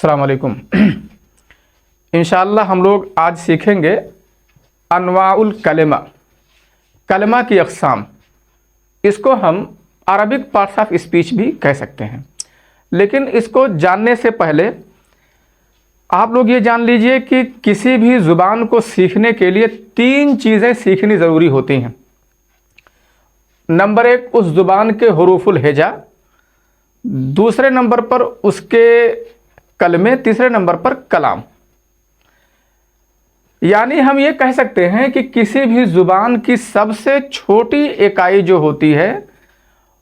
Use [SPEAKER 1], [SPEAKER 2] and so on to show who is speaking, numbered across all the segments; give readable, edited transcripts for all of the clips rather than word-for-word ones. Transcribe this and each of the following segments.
[SPEAKER 1] अस्सलाम वालेकुम। इंशाअल्लाह हम लोग आज सीखेंगे अनवाउल कलिमा, कलिमा की अक़साम। इसको हम अरबिक पार्ट्स ऑफ स्पीच भी कह सकते हैं। लेकिन इसको जानने से पहले आप लोग ये जान लीजिए कि किसी भी ज़ुबान को सीखने के लिए 3 चीज़ें सीखनी ज़रूरी होती हैं। नंबर 1, उस ज़ुबान के हुरूफुल हिजा, दूसरे नंबर पर उसके कलमे, तीसरे नंबर पर कलाम। यानी हम ये कह सकते हैं कि किसी भी ज़ुबान की सबसे छोटी इकाई जो होती है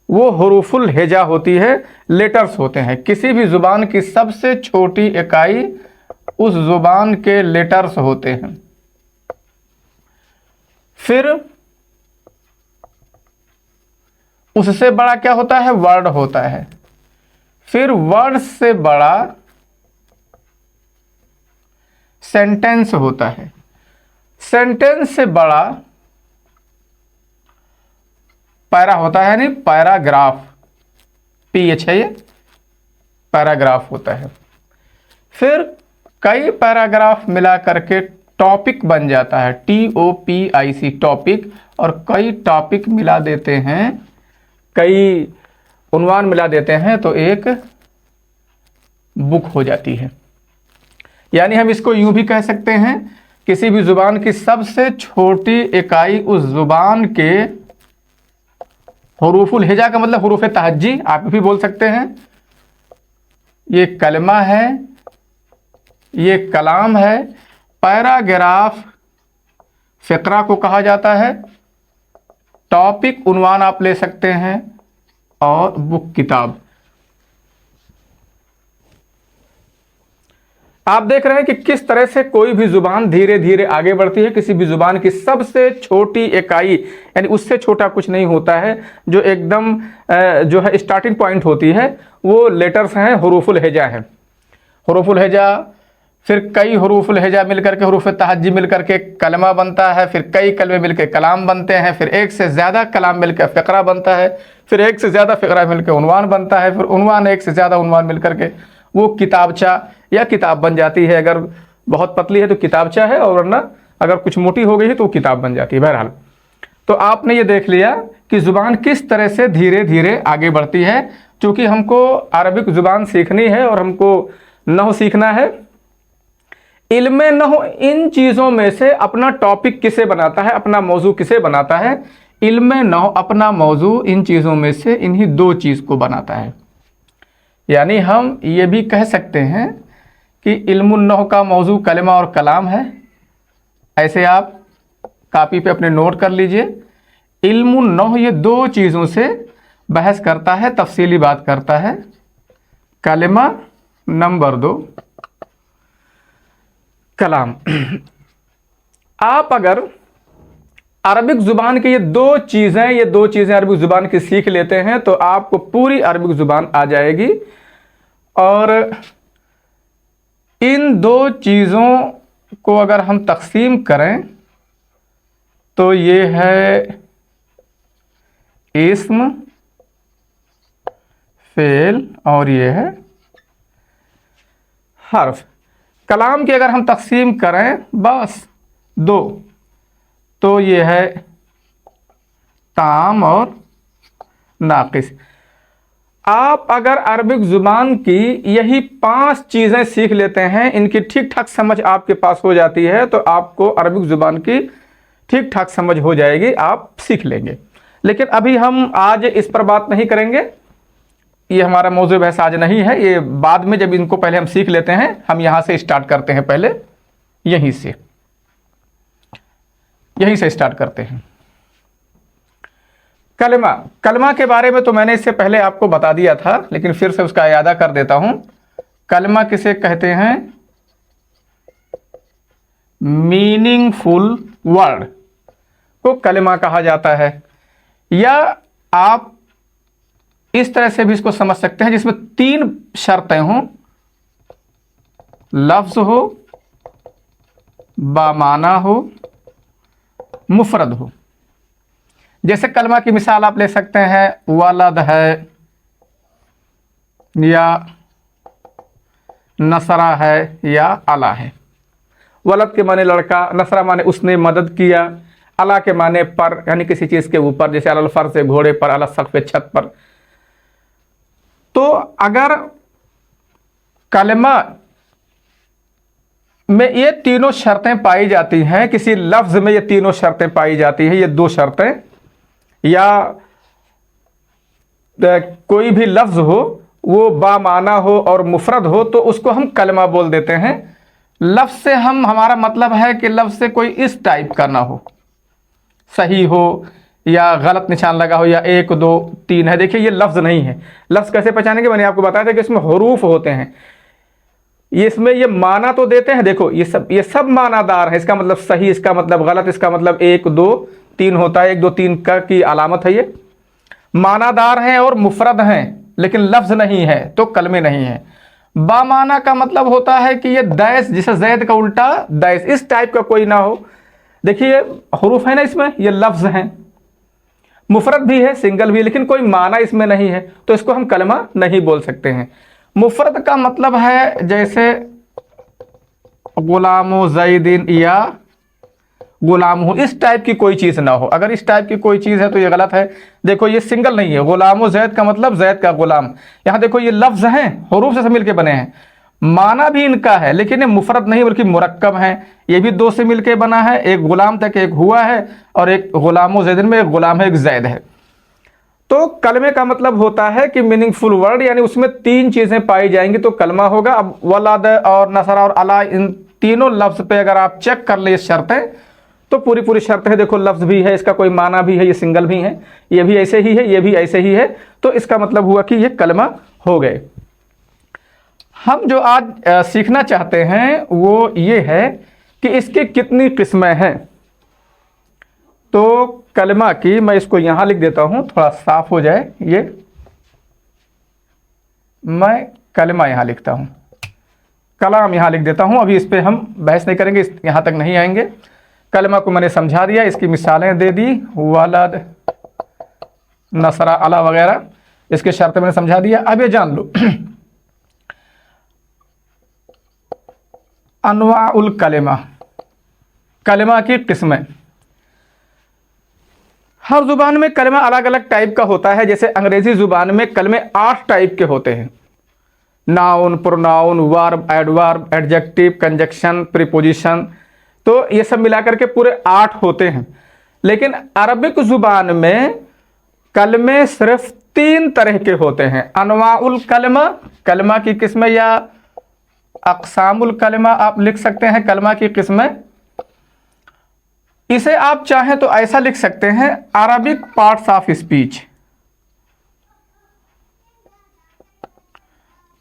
[SPEAKER 1] वो हुरूफुल हिजा होती है, लेटर्स होते हैं। किसी भी ज़ुबान की सबसे छोटी इकाई उस ज़ुबान के लेटर्स होते हैं। फिर उससे बड़ा क्या होता है? वर्ड होता है। फिर वर्ड से बड़ा सेंटेंस होता है। सेंटेंस से बड़ा पैरा होता है, नहीं पैराग्राफ, PH है ये, पैराग्राफ होता है। फिर कई पैराग्राफ मिला करके टॉपिक बन जाता है, TOPIC, टॉपिक। और कई टॉपिक मिला देते हैं, कई उन्वान मिला देते हैं तो एक बुक हो जाती है। यानी हम इसको यूं भी कह सकते हैं, किसी भी ज़ुबान की सबसे छोटी इकाई उस ज़ुबान के हुरूफुल हिजा का मतलब हुरूफ तहज्जी आप भी बोल सकते हैं। ये कलमा है, ये कलाम है। पैराग्राफ फ़िक्रा को कहा जाता है। टॉपिक उन्वान आप ले सकते हैं, और बुक किताब। आप देख रहे हैं कि किस तरह से कोई भी ज़ुबान धीरे धीरे आगे बढ़ती है। किसी भी ज़ुबान की सबसे छोटी इकाई, यानी उससे छोटा कुछ नहीं होता है, जो एकदम जो है स्टार्टिंग पॉइंट होती है, वो लेटर्स हैं, हुरूफुल हिजा है। हुरूफुल हिजा, फिर कई हुरूफुल हिजा मिलकर के हुरूफ तहज्जी मिलकर के कलमा बनता है। फिर कई कलमे मिलकर कलाम बनते हैं। फिर एक से ज़्यादा कलाम मिलकर फ़िक्रा बनता है। फिर एक से ज़्यादा फ़िक्रा मिलकर उन्वान बनता है। फिर उन्वान एक से ज़्यादा उन्वान मिलकर के वो किताबचा या किताब बन जाती है। अगर बहुत पतली है तो किताबचा है, और वरना अगर कुछ मोटी हो गई है तो वो किताब बन जाती है। बहरहाल, तो आपने ये देख लिया कि ज़ुबान किस तरह से धीरे धीरे आगे बढ़ती है। चूँकि हमको अरबिक ज़ुबान सीखनी है और हमको नहव सीखना है। इल्मे नहव इन चीज़ों में से अपना टॉपिक किसे बनाता है, अपना मौजू किसे बनाता है? इल्मे नहव अपना मौजू इन चीज़ों में से इन्हीं 2 चीज़ को बनाता है। यानी हम ये भी कह सकते हैं कि इल्मुन नहव का मौजू कलमा और कलाम है। ऐसे आप कापी पे अपने नोट कर लीजिए। इल्मुन नहव ये 2 चीज़ों से बहस करता है, तफसीली बात करता है। कलमा नंबर 2, कलाम। आप अगर अरबिक ज़ुबान की ये 2 चीज़ें अरबिक ज़ुबान की सीख लेते हैं तो आपको पूरी अरबिक ज़ुबान आ जाएगी। और इन 2 चीज़ों को अगर हम तकसीम करें तो ये है इस्म, फेल, और ये है हर्फ। कलाम की अगर हम तकसीम करें बस 2, तो ये है ताम और नाकिस। आप अगर अरबिक ज़ुबान की यही 5 चीज़ें सीख लेते हैं, इनकी ठीक ठाक समझ आपके पास हो जाती है, तो आपको अरबिक ज़ुबान की ठीक ठाक समझ हो जाएगी, आप सीख लेंगे। लेकिन अभी हम आज इस पर बात नहीं करेंगे, ये हमारा मौजू बहस आज नहीं है। ये बाद में, जब इनको पहले हम सीख लेते हैं, हम यहाँ से स्टार्ट करते हैं। पहले यहीं से स्टार्ट करते हैं। कलमा, कलमा के बारे में तो मैंने इससे पहले आपको बता दिया था, लेकिन फिर से उसका इयादा कर देता हूं। कलमा किसे कहते हैं? मीनिंगफुल वर्ड को कलमा कहा जाता है। या आप इस तरह से भी इसको समझ सकते हैं, जिसमें 3 शर्तें हों, लफ्ज हो, बामाना हो, मुफरद हो। जैसे कलमा की मिसाल आप ले सकते हैं, वलद है, या नसरा है या अला है। वलद के माने लड़का, नसरा माने उसने मदद किया, अला के माने पर, यानी किसी चीज़ के ऊपर, जैसे अलल फर से घोड़े पर, अलल सक़फ़ पे छत पर। तो अगर कलमा में ये तीनों शर्तें पाई जाती हैं, किसी लफ्ज़ में ये तीनों शर्तें पाई जाती हैं, ये दो शर्तें, या कोई भी लफ्ज़ हो वो बामाना हो और मुफरद हो, तो उसको हम कलमा बोल देते हैं। लफ्ज़ से हमारा मतलब है कि लफ्ज़ से कोई इस टाइप का ना हो, सही हो या गलत निशान लगा हो या 1 2 3 है। देखिए ये लफ्ज़ नहीं है। लफ्ज़ कैसे पहचानेंगे, मैंने आपको बताया था कि इसमें हरूफ होते हैं, इसमें ये माना तो देते हैं। देखो ये सब मानादार है, इसका मतलब सही, इसका मतलब गलत, इसका मतलब 1 2 3 होता है, 1 2 3 का की अलामत है। ये मानादार हैं और मुफरद हैं, लेकिन लफ्ज़ नहीं है तो कलमे नहीं है। बामाना का मतलब होता है कि ये दैस, जिसे जैद का उल्टा दैस, इस टाइप का कोई ना हो। देखिए हरूफ है ना इसमें, ये लफ्ज़ हैं, मुफरद भी है, सिंगल भी है, लेकिन कोई माना इसमें नहीं है, तो इसको हम कलमा नहीं बोल सकते हैं। मुफरद का मतलब है जैसे गुलामो जैदिन या गुलाम हो, इस टाइप की कोई चीज़ ना हो। अगर इस टाइप की कोई चीज़ है तो ये गलत है। देखो ये सिंगल नहीं है, गुलामो जैद का मतलब जैद का गुलाम। यहाँ देखो ये लफ्ज़ हैं, हरूफ से मिलके बने हैं, माना भी इनका है, लेकिन ये मुफरद नहीं बल्कि मुरक्कब है। ये भी 2 से मिलके बना है, एक गुलाम तक एक हुआ है और एक गुलामो जैदिन में एक गुलाम है, एक जैद है। तो कलमे का मतलब होता है कि मीनिंगफुल वर्ड, यानी उसमें 3 चीज़ें पाई जाएंगी तो कलमा होगा। अब वलद और नसरा और अला, इन तीनों लफ्ज़ पे अगर आप चेक कर ले शर्तें तो पूरी शर्त है। देखो लफ्ज़ भी है, इसका कोई माना भी है, ये सिंगल भी है, ये भी ऐसे ही है, ये भी ऐसे ही है, तो इसका मतलब हुआ कि ये कलमा हो गए। हम जो आज सीखना चाहते हैं वो ये है कि इसकी कितनी किस्में हैं। तो कलमा की मैं इसको यहाँ लिख देता हूँ, थोड़ा साफ हो जाए। ये मैं कलमा यहाँ लिखता हूँ, कलाम यहाँ लिख देता हूँ। अभी इस पर हम बहस नहीं करेंगे, यहाँ तक नहीं आएंगे। कलमा को मैंने समझा दिया, इसकी मिसालें दे दी, वलद नसरा अला वगैरह, इसके शर्त मैंने समझा दिया। अब ये जान लो अनवाउल कलमा, कलमा की किस्में। हर जुबान में कलमा अलग अलग टाइप का होता है। जैसे अंग्रेजी जुबान में कलमे 8 टाइप के होते हैं, noun, pronoun, verb, adverb, adjective, conjunction, preposition, तो ये सब मिलाकर के पूरे 8 होते हैं। लेकिन अरबिक जुबान में कलमे सिर्फ 3 तरह के होते हैं। अनवाउल कलमा, कलमा की किस्में, या अक़सामुल कलमा आप लिख सकते हैं, कलमा की किस्में। इसे आप चाहें तो ऐसा लिख सकते हैं, Arabic parts of speech,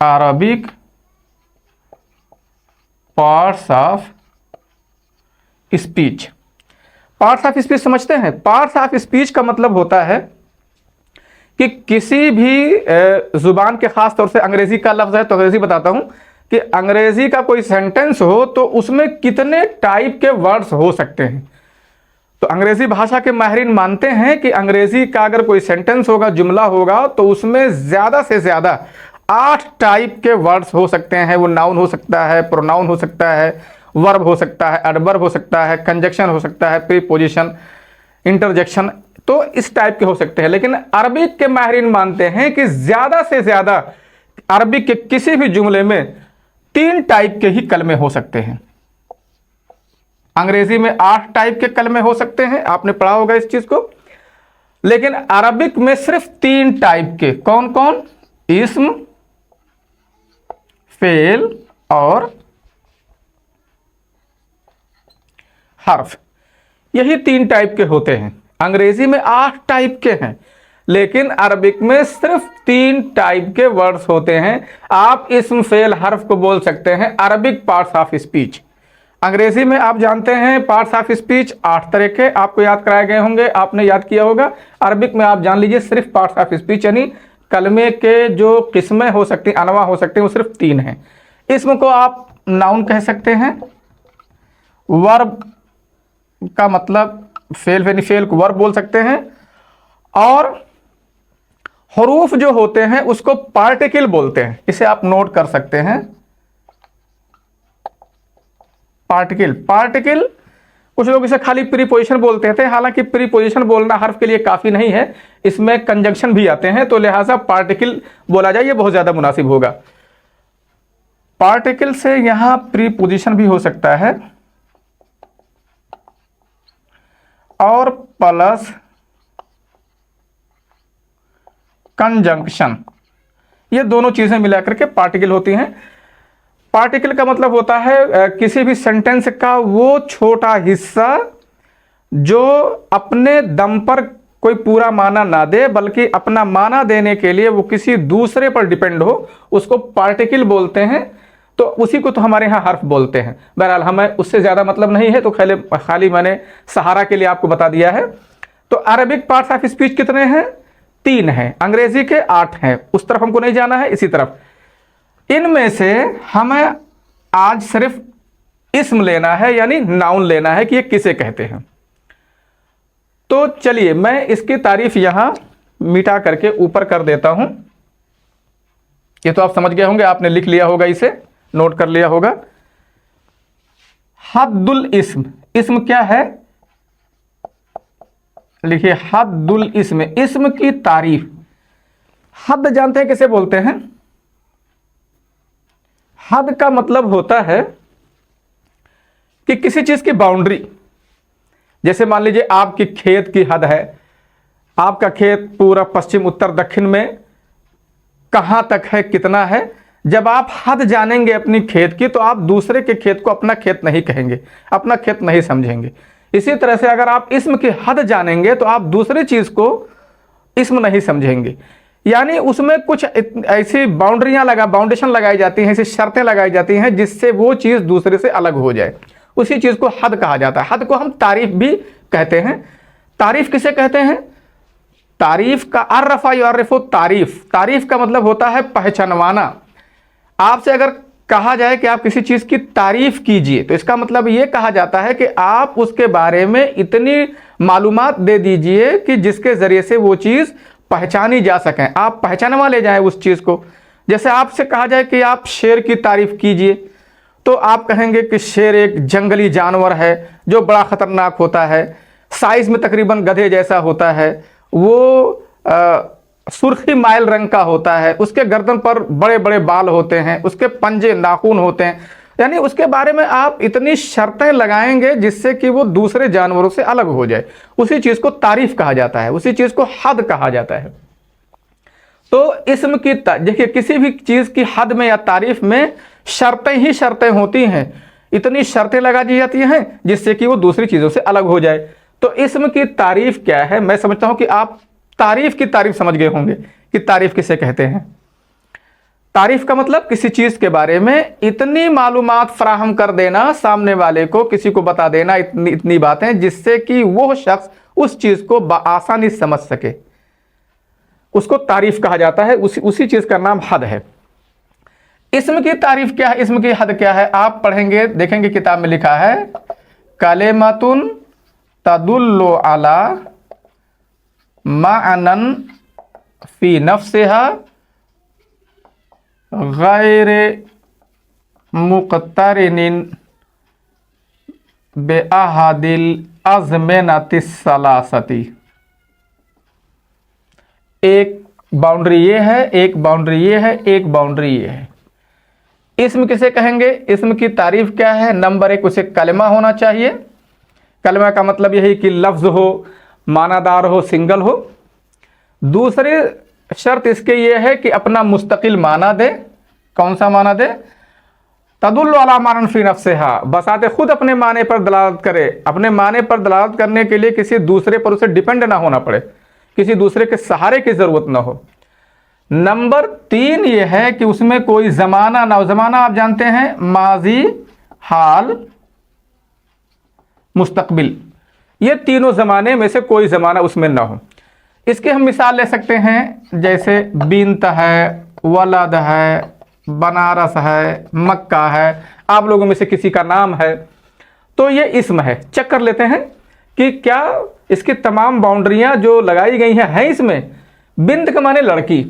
[SPEAKER 1] Arabic parts of speech. Parts of speech समझते हैं? पार्ट्स ऑफ स्पीच का मतलब होता है कि किसी भी जुबान के, खास तौर से अंग्रेजी का लफ्ज़ है तो अंग्रेजी बताता हूं, कि अंग्रेजी का कोई सेंटेंस हो तो उसमें कितने टाइप के वर्ड्स हो सकते हैं। तो अंग्रेजी भाषा के माहिरीन मानते हैं कि अंग्रेजी का अगर कोई सेंटेंस होगा, जुमला होगा, तो उसमें ज़्यादा से ज़्यादा 8 टाइप के वर्ड्स हो सकते हैं। वो नाउन हो सकता है, प्रोनाउन हो सकता है, वर्ब हो सकता है, एडवर्ब हो सकता है, कंजक्शन हो सकता है, प्रीपोजिशन, इंटरजेक्शन, तो इस टाइप के हो सकते हैं। लेकिन अरबिक के माहिरीन मानते हैं कि ज़्यादा से ज़्यादा अरबिक के किसी भी जुमले में 3 टाइप के ही कलमे हो सकते हैं। अंग्रेजी में 8 टाइप के कलमे हो सकते हैं, आपने पढ़ा होगा इस चीज को। लेकिन अरबिक में सिर्फ 3 टाइप के। कौन कौन? इस्म, फेल और हर्फ, यही 3 टाइप के होते हैं। अंग्रेजी में 8 टाइप के हैं, लेकिन अरबिक में सिर्फ 3 टाइप के वर्ड्स होते हैं। आप इस्म, फेल, हर्फ को बोल सकते हैं अरबिक पार्ट्स ऑफ स्पीच। अंग्रेजी में आप जानते हैं पार्ट्स ऑफ स्पीच 8 तरह के आपको याद कराए गए होंगे, आपने याद किया होगा। अरबिक में आप जान लीजिए सिर्फ पार्ट्स ऑफ स्पीच, यानी कलमे के जो किस्में हो सकती हैं, अनवा हो सकते हैं, वो सिर्फ 3 हैं। इस्म को आप नाउन कह सकते हैं, वर्ब का मतलब फेल, यानी फेल को वर्ब बोल सकते हैं, और हरूफ जो होते हैं उसको पार्टिकल बोलते हैं। इसे आप नोट कर सकते हैं, पार्टिकल। पार्टिकल कुछ लोग इसे खाली प्रीपोजिशन बोलते थे, हालांकि प्रीपोजिशन बोलना हर्फ के लिए काफ़ी नहीं है, इसमें कंजंक्शन भी आते हैं, तो लिहाजा पार्टिकल बोला जाए, ये बहुत ज़्यादा मुनासिब होगा। पार्टिकल से यहां प्रीपोजिशन भी हो सकता है और प्लस कंजंक्शन, ये दोनों चीजें मिलाकर के पार्टिकल होती हैं। पार्टिकल का मतलब होता है किसी भी सेंटेंस का वो छोटा हिस्सा जो अपने दम पर कोई पूरा माना ना दे, बल्कि अपना माना देने के लिए वो किसी दूसरे पर डिपेंड हो, उसको पार्टिकल बोलते हैं। तो उसी को तो हमारे यहाँ हर्फ बोलते हैं। बहरहाल हमें उससे ज़्यादा मतलब नहीं है, तो खाली मैंने सहारा के लिए आपको बता दिया है। तो अरबिक पार्ट्स ऑफ स्पीच कितने हैं? 3 हैं, अंग्रेजी के 8 हैं। उस तरफ हमको नहीं जाना है, इसी तरफ। इनमें से हमें आज सिर्फ इस्म लेना है, यानी नाउन लेना है कि ये किसे कहते हैं। तो चलिए मैं इसकी तारीफ यहां मिटा करके ऊपर कर देता हूं। ये तो आप समझ गए होंगे, आपने लिख लिया होगा, इसे नोट कर लिया होगा। हद्दुल इस्म, इस्म क्या है? लिखिए हद्दुल इस्म, इस्म की तारीफ। हद जानते हैं किसे बोलते हैं? हद का मतलब होता है कि किसी चीज की बाउंड्री। जैसे मान लीजिए आपकी खेत की हद है, आपका खेत पूरा पश्चिम उत्तर दक्षिण में कहां तक है, कितना है। जब आप हद जानेंगे अपनी खेत की, तो आप दूसरे के खेत को अपना खेत नहीं कहेंगे, अपना खेत नहीं समझेंगे। इसी तरह से अगर आप इस्म की हद जानेंगे तो आप दूसरी चीज को इस्म नहीं समझेंगे। यानी उसमें कुछ ऐसी बाउंडेशन लगाई जाती हैं, ऐसी शर्तें लगाई जाती हैं जिससे वो चीज दूसरे से अलग हो जाए। उसी चीज को हद कहा जाता है। हद को हम तारीफ भी कहते हैं। तारीफ किसे कहते हैं? तारीफ का अर्रफा युर्रिफु तारीफ, तारीफ का मतलब होता है पहचानवाना। आपसे अगर कहा जाए कि आप किसी चीज की तारीफ कीजिए, तो इसका मतलब यह कहा जाता है कि आप उसके बारे में इतनी मालूमात दे दीजिए कि जिसके जरिए से वो चीज पहचानी जा सके, आप पहचानवा ले जाएं उस चीज को। जैसे आपसे कहा जाए कि आप शेर की तारीफ कीजिए, तो आप कहेंगे कि शेर एक जंगली जानवर है जो बड़ा खतरनाक होता है, साइज में तकरीबन गधे जैसा होता है, वो सुर्खी माइल रंग का होता है, उसके गर्दन पर बड़े बड़े बाल होते हैं, उसके पंजे नाखून होते हैं। यानी उसके बारे में आप इतनी शर्तें लगाएंगे जिससे कि वो दूसरे जानवरों से अलग हो जाए। उसी चीज को तारीफ कहा जाता है, उसी चीज को हद कहा जाता है। तो इस्म की देखिए, किसी भी चीज की हद में या तारीफ में शर्तें ही शर्तें होती हैं। इतनी शर्तें लगा दी जाती हैं जिससे कि वो दूसरी चीजों से अलग हो जाए। तो इस्म की तारीफ क्या है? मैं समझता हूं कि आप तारीफ की तारीफ समझ गए होंगे कि तारीफ किसे कहते हैं। तारीफ का मतलब किसी चीज के बारे में इतनी मालूमात फराहम कर देना, सामने वाले को किसी को बता देना इतनी बातें जिससे कि वो शख्स उस चीज को आसानी से समझ सके, उसको तारीफ कहा जाता है। उसी चीज का नाम हद है। इस्म की तारीफ क्या है, इस्म की हद क्या है? आप पढ़ेंगे, देखेंगे किताब में लिखा है कलेमतुन तदुल्लु अला माअनन फी नफ्सिहा गैर मुक़तरिनिन बेअहदिल अज़मिनतिस सलासती। एक बाउंड्री ये है, एक बाउंड्री ये है, एक बाउंड्री ये है। इस्म किसे कहेंगे? इस्म की तारीफ क्या है? नंबर 1, उसे कलमा होना चाहिए। कलमा का मतलब यही कि लफ्ज हो, मानादार हो, सिंगल हो। दूसरी शर्त इसके ये है कि अपना मुस्तकिल माना दे। कौन सा माना दे? तदुल्लु अला मानन फी नफ्सिहा, बसाते खुद अपने माने पर दलालत करे। अपने माने पर दलालत करने के लिए किसी दूसरे पर उसे डिपेंड ना होना पड़े, किसी दूसरे के सहारे की जरूरत ना हो। नंबर 3 यह है कि उसमें कोई जमाना ना हो। जमाना आप जानते हैं, माजी, हाल, मुस्तकबिल, ये तीनों जमाने में से कोई जमाना उसमें ना हो। इसके हम मिसाल ले सकते हैं, जैसे बिन्त है, वलद है, बनारस है, मक्का है, आप लोगों में से किसी का नाम है, तो ये इस्म है। चेक कर लेते हैं कि क्या इसकी तमाम बाउंड्रियां जो लगाई गई हैं इसमें। बिन्त का माने लड़की,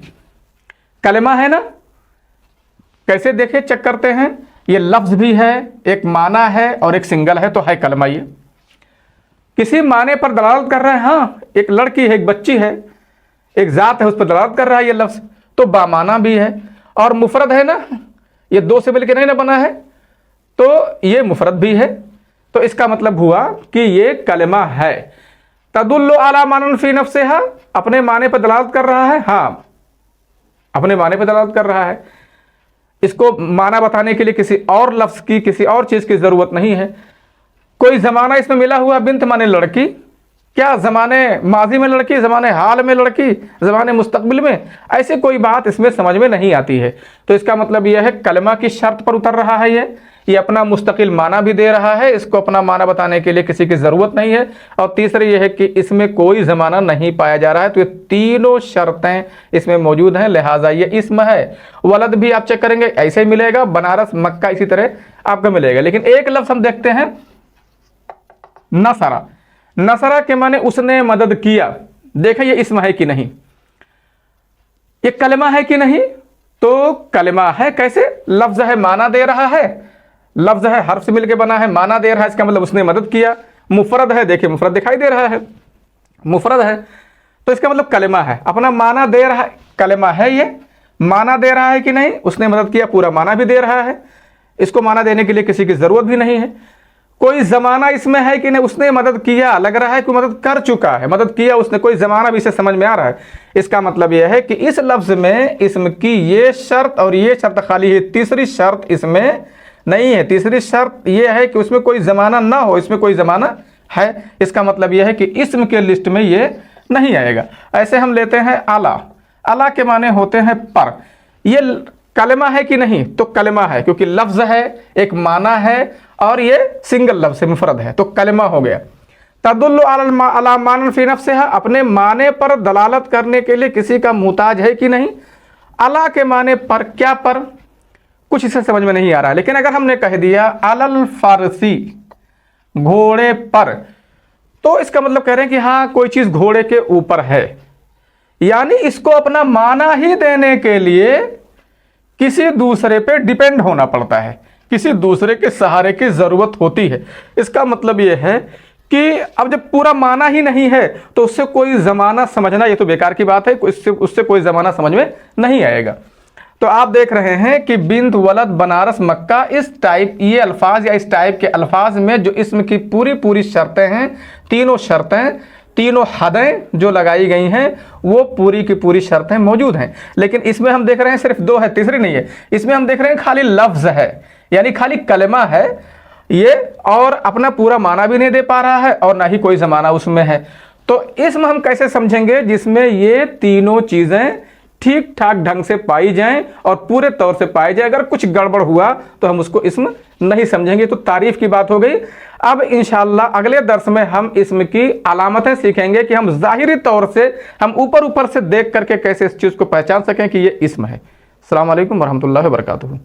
[SPEAKER 1] कलमा है ना। कैसे देखें, चेक करते हैं। ये लफ्ज़ भी है, एक माना है और एक सिंगल है, तो है कलमा। ये किसी माने पर दलालत कर रहा है। हाँ, एक लड़की है, एक बच्ची है, एक ज़ात है, उस पर दलालत कर रहा है ये लफ्ज़, तो बामाना भी है। और मुफरद है ना, ये दो से मिलकर नहीं ना बना है, तो ये मुफरद भी है। तो इसका मतलब हुआ कि ये कलमा है। तदुल्लु अला मानन फी नफ्सिहा, अपने माने पर दलालत कर रहा है। हाँ, अपने माने पर दलालत कर रहा है। इसको माना बताने के लिए किसी और लफ्ज़ की, किसी और चीज़ की ज़रूरत नहीं है। कोई ज़माना इसमें मिला हुआ, बिन्त माने लड़की, क्या ज़माने माजी में लड़की, ज़माने हाल में लड़की, ज़माने मुस्तकबिल में, ऐसे कोई बात इसमें समझ में नहीं आती है। तो इसका मतलब यह है कलमा की शर्त पर उतर रहा है। ये अपना मुस्तकिल माना भी दे रहा है, इसको अपना माना बताने के लिए किसी की ज़रूरत नहीं है। और तीसरी यह है कि इसमें कोई ज़माना नहीं पाया जा रहा है। तो ये तीनों शर्तें इसमें मौजूद हैं, लिहाजा ये इस्म है। वलद भी आप चेक करेंगे ऐसे ही मिलेगा, बनारस मक्का इसी तरह आपको मिलेगा। लेकिन एक लफ्ज़ हम देखते हैं, नसरा। नसरा के माने उसने मदद किया। देखें ये इस्म है कि नहीं, ये कलमा है कि नहीं। तो कलमा है, कैसे? लफ्ज़ है, माना दे रहा है, लफ्ज़ है, हर्फ से मिलकर बना है, माना दे रहा है, इसका मतलब उसने मदद किया। मुफरद है, देखिए मुफरद दिखाई दे रहा है, मुफरद है, तो इसका मतलब कलमा है, अपना माना दे रहा है। कलमा है, ये माना दे रहा है कि नहीं, उसने मदद किया, पूरा माना भी दे रहा है। इसको माना देने के लिए किसी की ज़रूरत भी नहीं है। कोई ज़माना इसमें है कि नहीं, उसने मदद किया, लग रहा है कि मदद कर चुका है, मदद किया उसने, कोई ज़माना भी इसे समझ में आ रहा है। इसका मतलब यह है कि इस लफ्ज़ में इस्म की ये शर्त और ये शर्त खाली है, तीसरी शर्त इसमें नहीं है। तीसरी शर्त यह है कि उसमें कोई ज़माना ना हो, इसमें कोई ज़माना है। इसका मतलब यह है कि इस्म के लिस्ट में ये नहीं आएगा। ऐसे हम लेते हैं आला। आला के माने होते हैं पर। ये कलमा है कि नहीं, तो कलमा है, क्योंकि लफ्ज़ है, एक माना है और ये सिंगल लफ्ज़ है, मुफरद है, तो कलमा हो गया। तदुल्लु अला मानन फी नफ्सिहा, अपने माने पर दलालत करने के लिए किसी का मुहताज है कि नहीं। अला के माने पर, क्या पर, कुछ इसे समझ में नहीं आ रहा है। लेकिन अगर हमने कह दिया अलल फारसी, घोड़े पर, तो इसका मतलब कह रहे हैं कि हाँ कोई चीज़ घोड़े के ऊपर है। यानी इसको अपना माना ही देने के लिए किसी दूसरे पे डिपेंड होना पड़ता है, किसी दूसरे के सहारे की ज़रूरत होती है। इसका मतलब ये है कि अब जब पूरा माना ही नहीं है तो उससे कोई ज़माना समझना ये तो बेकार की बात है, उससे कोई ज़माना समझ में नहीं आएगा। तो आप देख रहे हैं कि बिन्त, वलद, बनारस, मक्का, इस टाइप ये अल्फाज या इस टाइप के अल्फाज में जो इसम की पूरी शर्तें हैं, तीनों शर्तें, तीनों हदें जो लगाई गई हैं, वो पूरी की पूरी शर्तें मौजूद हैं। लेकिन इसमें हम देख रहे हैं सिर्फ दो है, तीसरी नहीं है। इसमें हम देख रहे हैं खाली लफ्ज़ है, यानी खाली कलमा है ये, और अपना पूरा माना भी नहीं दे पा रहा है और ना ही कोई ज़माना उसमें है। तो इसमें हम कैसे समझेंगे, जिसमें ये तीनों चीज़ें ठीक ठाक ढंग से पाई जाएं और पूरे तौर से पाई जाए। अगर कुछ गड़बड़ हुआ तो हम उसको इस्म नहीं समझेंगे। तो तारीफ़ की बात हो गई। अब इंशाअल्लाह अगले दर्स में हम इस्म की अलामतें सीखेंगे कि हम ज़ाहिरी तौर से, हम ऊपर से देख करके कैसे इस चीज़ को पहचान सकें कि ये इस्म है। अस्सलाम वालेकुम वरहमतुल्लाहि वबरकातुहू।